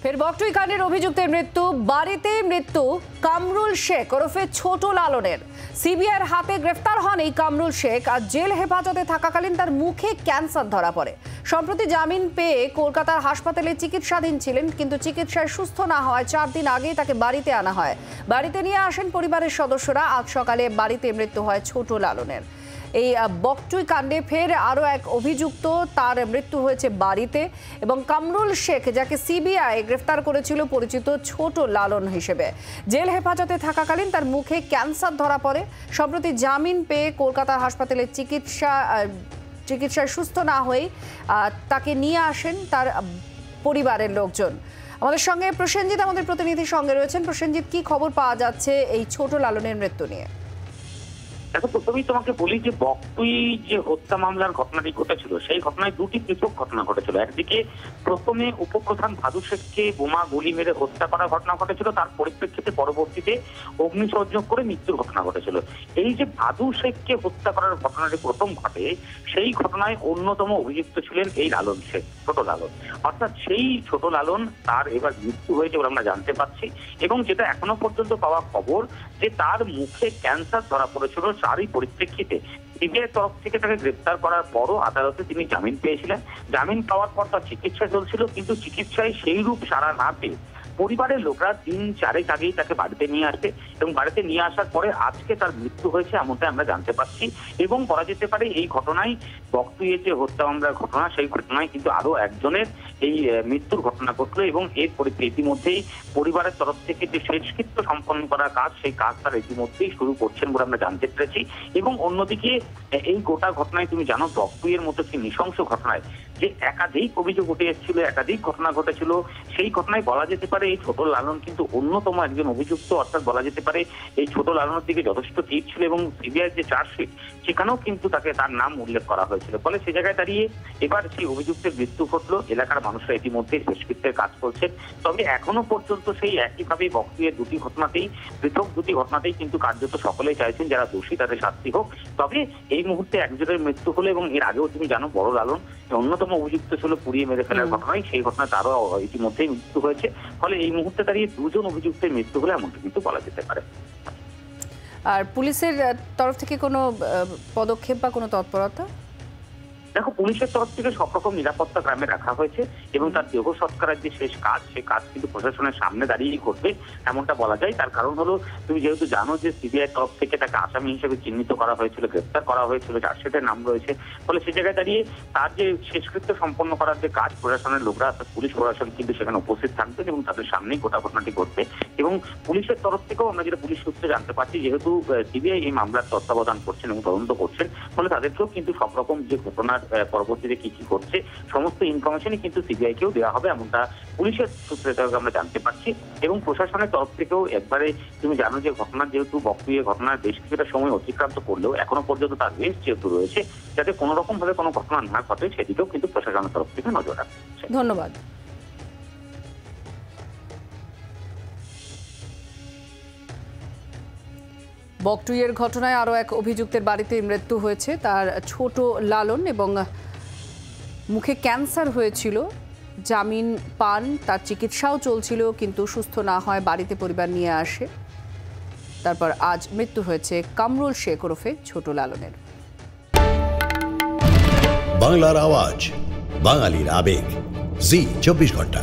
ফের বকটুই কাণ্ডের অভিযুক্তের মৃত্যু, বাড়িতে মৃত্যু কামরুল শেখ ওরফে ছোট লালনের। সিবিআইয়ের হাতে গ্রেফতার হন এই কামরুল শেখ। আর জেল হেফাজতে থাকাকালীন তার মুখে ক্যান্সার ধরা পড়ে। সম্প্রতি জামিন পেয়ে কলকাতার হাসপাতালে চিকিৎসাধীন ছিলেন, কিন্তু চিকিৎসায় সুস্থ না হওয়ায় 4 দিন আগেই তাকে বাড়িতে আনা হয়। বাড়িতে নিয়ে আসেন পরিবারের সদস্যরা। আজ সকালে বাড়িতে মৃত্যু হয় ছোট লালনের। এই বকটুই কাণ্ডে ফের আরও এক অভিযুক্ত, তার মৃত্যু হয়েছে বাড়িতে। এবং কামরুল শেখ, যাকে সিবিআই গ্রেফতার করেছিল, পরিচিত ছোট লালন হিসেবে। জেল হেফাজতে থাকাকালীন তার মুখে ক্যান্সার ধরা পড়ে। সম্প্রতি জামিন পেয়ে কলকাতার হাসপাতালে চিকিৎসায় সুস্থ না হয়ে তাকে নিয়ে আসেন তার পরিবারের লোকজন। আমাদের সঙ্গে প্রসেনজিৎ, আমাদের প্রতিনিধির সঙ্গে রয়েছেন। প্রসেনজিৎ, কি খবর পাওয়া যাচ্ছে এই ছোট লালনের মৃত্যু নিয়ে? দেখো, প্রথমেই তোমাকে বলি যে বকটুই যে হত্যা মামলার ঘটনাটি ঘটেছিল, সেই ঘটনায় দুটি পৃথক ঘটনা ঘটেছিল। একদিকে প্রথমে উপপ্রধান ভাদু শেখকে বোমা গুলি মেরে হত্যা করার ঘটনা ঘটেছিল, তার পরিপ্রেক্ষিতে পরবর্তীতে অগ্নিসংযোগ করে মৃত্যুর ঘটনা ঘটেছিল। এই যে ভাদু শেখকে হত্যা করার ঘটনাটি প্রথম ঘটে, সেই ঘটনায় অন্যতম অভিযুক্ত ছিলেন এই লালন শেখ, ছোট লালন। অর্থাৎ সেই ছোট লালন, তার এবার মৃত্যু হয়েছে বলে আমরা জানতে পারছি। এবং যেটা এখনো পর্যন্ত পাওয়া খবর, যে তার মুখে ক্যান্সার ধরা পড়েছিল। তারই পরিপ্রেক্ষিতে সিবিআইয়ের তরফ থেকে তাকে গ্রেপ্তার করার পরও আদালতে তিনি জামিন পেয়েছিলেন। জামিন পাওয়ার পর তার চিকিৎসা চলছিল, কিন্তু চিকিৎসায় সেই রূপ সাড়া না পেয়ে পরিবারের লোকরা 3-4 আগেই তাকে বাড়িতে নিয়ে আসে। এবং বাড়িতে নিয়ে আসার পরে আজকে তার মৃত্যু হয়েছে, এমনটা আমরা জানতে পারছি। এবং বলা যেতে পারে এই ঘটনায়, বকটুইয়ের যে হত্যা মামলার ঘটনা, সেই ঘটনায় কিন্তু আরো একজনের এই মৃত্যুর ঘটনা ঘটলো। এবং এর ইতিমধ্যেই পরিবারের তরফ থেকে যে শেষকৃত্য সম্পন্ন করার কাজ, সেই কাজ তারা ইতিমধ্যেই শুরু করছেন বলে আমরা জানতে পেরেছি। এবং অন্যদিকে এই গোটা ঘটনায় তুমি জানো, বকটুইয়ের মতো একটি নৃশংস ঘটনায় যে একাধিক অভিযোগ উঠে এসেছিল, একাধিক ঘটনা ঘটেছিল, সেই ঘটনায় বলা যেতে পারে এই ছোট লালন কিন্তু অন্যতম একজন অভিযুক্ত। অর্থাৎ বলা যেতে পারে এই ছোট লালনের দিকে যথেষ্ট তীর ছিল। এবং সিবিআইয়ের যে চার্জশিট, সেখানেও কিন্তু তার নাম উল্লেখ করা হয়েছিল। ফলে সে জায়গায় দাঁড়িয়ে এবার সেই অভিযুক্তের মৃত্যু ঘটলো। এলাকার মানুষরা ইতিমধ্যে শেষকৃত্যের কাজ করছেন। তবে এখনো পর্যন্ত সেই একইভাবে বকটুইয়ের পৃথক দুটি ঘটনাতেই কিন্তু কার্যত সকলেই চাইছেন যারা দোষী তাদের শাস্তি হোক। তবে এই মুহূর্তে একজনের মৃত্যু হলো, এবং এর আগেও তুমি জানো বড় লালন অন্যতম অভিযুক্ত ছিল পুড়িয়ে মেরে ফেলার ঘটনায়, সেই ঘটনা তারও ইতিমধ্যেই মৃত্যু হয়েছে। ফলে এই মুহূর্তে দাঁড়িয়ে দুজন অভিযুক্তের মৃত্যু হলে এমনটা কিন্তু বলা যেতে পারে। আর পুলিশের তরফ থেকে কোনো পদক্ষেপ বা কোনো তৎপরতা? দেখো, পুলিশের তরফ থেকে সব রকম নিরাপত্তা গ্রামে রাখা হয়েছে। এবং তার দেহ সৎকারের যে শেষ কাজ, সেই কাজ কিন্তু প্রশাসনের সামনে দাঁড়িয়েই করবে, এমনটা বলা যায়। তার কারণ হলো, তুমি যেহেতু জানো যে সিবিআই তরফ থেকে তাকে আসামি হিসেবে চিহ্নিত করা হয়েছিল, গ্রেফতার করা হয়েছিল, চার্জশিটের নাম রয়েছে। ফলে সে জায়গায় দাঁড়িয়ে তার যে শেষকৃত্য সম্পন্ন করার যে কাজ, প্রশাসনের লোকরা অর্থাৎ পুলিশ প্রশাসন কিন্তু সেখানে উপস্থিত থাকবেন এবং তাদের সামনেই গোটা ঘটনাটি ঘটবে। এবং পুলিশের তরফ থেকেও আমরা যেটা পুলিশ সূত্রে জানতে পারছি, যেহেতু সিবিআই এই মামলার তত্ত্বাবধান করছেন এবং তদন্ত করছেন, ফলে তাদেরকেও কিন্তু সব রকম যে ঘটনার পরবর্তীতে কি কি করছে সমস্ত ইনফরমেশনই কিন্তু সিবিআই কেও দেওয়া হবে, এমনটা পুলিশের সূত্রে আমরা জানতে পারছি। এবং প্রশাসনের তরফ থেকেও একবারে, তুমি জানো যে ঘটনার যেহেতু বকটুইয়ের ঘটনার বেশ কিছুটা সময় অতিক্রান্ত করলেও এখনো পর্যন্ত তার রেস্ট যেহেতু রয়েছে, যাতে কোনো রকম ভাবে কোনো ঘটনা না ঘটে সেদিকেও কিন্তু প্রশাসনের তরফ থেকে নজর রাখছে। ধন্যবাদ। বকটুইয়ের ঘটনায় আরও এক অভিযুক্তের বাড়িতে মৃত্যু হয়েছে, তার ছোট লালন। এবং মুখে ক্যান্সার হয়েছিল, জামিন পান, তার চিকিৎসাও চলছিল, কিন্তু সুস্থ না হয় বাড়িতে পরিবার নিয়ে আসে। তারপর আজ মৃত্যু হয়েছে কামরুল শেখ ওরফে ছোট লালনের। বাংলার আওয়াজ, বাঙালির আবেগ, জি 24 ঘন্টা।